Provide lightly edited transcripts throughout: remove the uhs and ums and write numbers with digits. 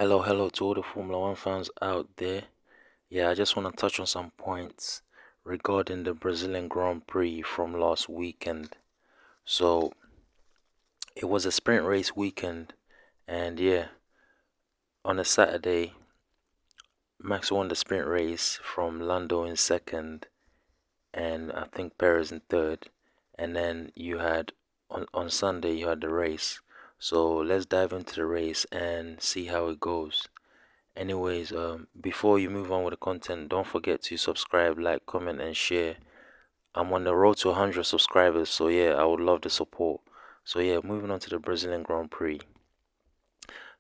Hello to all the Formula One fans out there. Yeah, I just want to touch on some points regarding the Brazilian Grand Prix from last weekend. So, it was a sprint race weekend, and yeah, on a Saturday, Max won the sprint race from Lando in second, and I think Perez in third. And then you had on Sunday, you had the race. So, let's dive into the race and see how it goes. Anyways, before you move on with the content, don't forget to subscribe, like, comment, and share. I'm on the road to 100 subscribers, so yeah, I would love the support. So yeah, moving on to the Brazilian Grand Prix.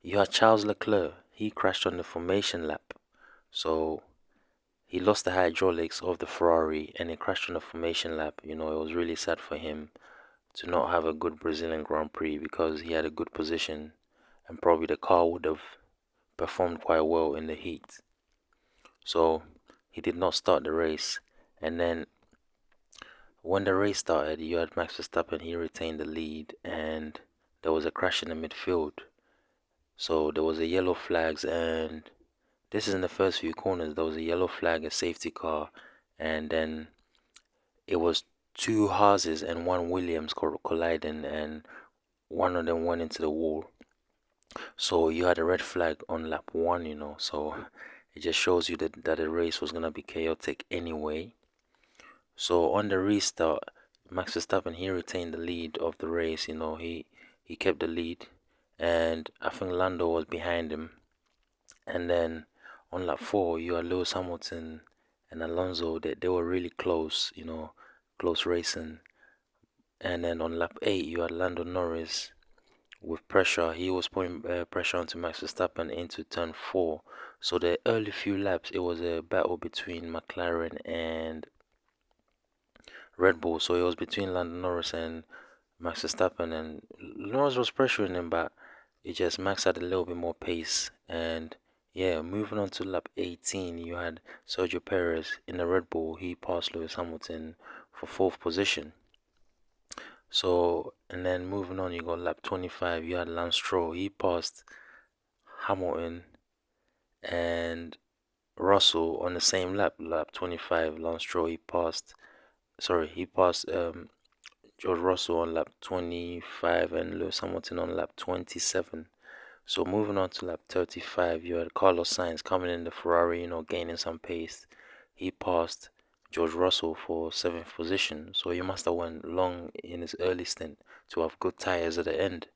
You had Charles Leclerc. He crashed on the formation lap, so he lost the hydraulics of the Ferrari and he crashed on the formation lap. You know, it was really sad for him to not have a good Brazilian Grand Prix because he had a good position and probably the car would have performed quite well in the heat. So he did not start the race. And then when the race started, you had Max Verstappen, he retained the lead, and there was a crash in the midfield. So there was a yellow flags, and this is in the first few corners. There was a yellow flag, a safety car, and then it was two Haases and one Williams colliding, and one of them went into the wall. So you had a red flag on lap one, so it just shows you that the race was gonna be chaotic anyway. So on the restart, Max Verstappen he retained the lead of the race. He kept the lead, and I think Lando was behind him. And then on lap four, you had Lewis Hamilton and Alonso. They were really close, close racing. And then on lap eight, you had Lando Norris with pressure. He was putting pressure onto Max Verstappen into turn four. So the early few laps, it was a battle between McLaren and Red Bull. So it was between Lando Norris and Max Verstappen, and Norris was pressuring him, but it just Max had a little bit more pace. And yeah, moving on to lap 18, you had Sergio Perez in the Red Bull. He passed Lewis Hamilton for fourth position. So, and then moving on, you got lap 25, you had Lance Stroll. He passed Hamilton and Russell on the same lap, lap 25. Lance Stroll, he passed George Russell on lap 25 and Lewis Hamilton on lap 27. So moving on to lap 35, you had Carlos Sainz coming in the Ferrari, gaining some pace. He passed George Russell for seventh position. So he must have went long in his early stint to have good tires at the end.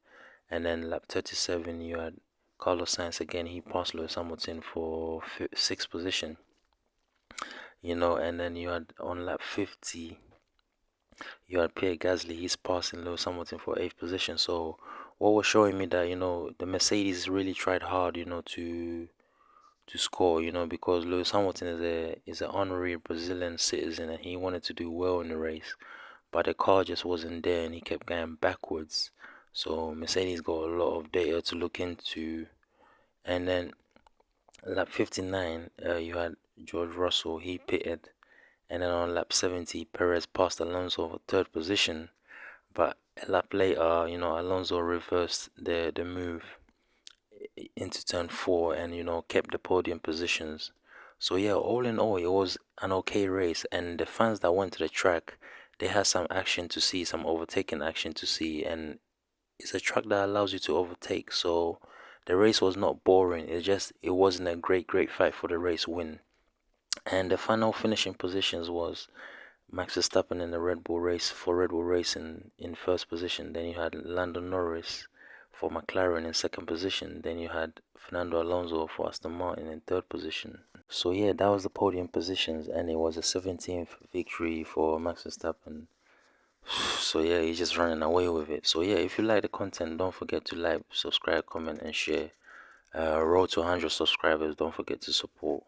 And then lap 37, you had Carlos Sainz again. He passed Lewis Hamilton for sixth position. And then you had on lap 50, you had Pierre Gasly. He's passing Lewis Hamilton for eighth position. So what was showing me that the Mercedes really tried hard, to score, because Lewis Hamilton is an honorary Brazilian citizen and he wanted to do well in the race, but the car just wasn't there and he kept going backwards. So Mercedes got a lot of data to look into, and then lap 59, you had George Russell. He pitted, and then on lap 70, Perez passed Alonso for third position. But a lap later, Alonso reversed the move into turn four and kept the podium positions. So yeah, all in all, it was an okay race, and the fans that went to the track, they had some action to see, some overtaking action to see, and it's a track that allows you to overtake. So the race was not boring. It wasn't a great fight for the race win. And the final finishing positions was Max Verstappen in the Red Bull race for Red Bull Racing in first position. Then you had Lando Norris for McLaren in second position. Then you had Fernando Alonso for Aston Martin in third position. So yeah, that was the podium positions, and it was a 17th victory for Max Verstappen. So yeah, he's just running away with it. So yeah, if you like the content, don't forget to like, subscribe, comment, and share. Road to 100 subscribers. Don't forget to support.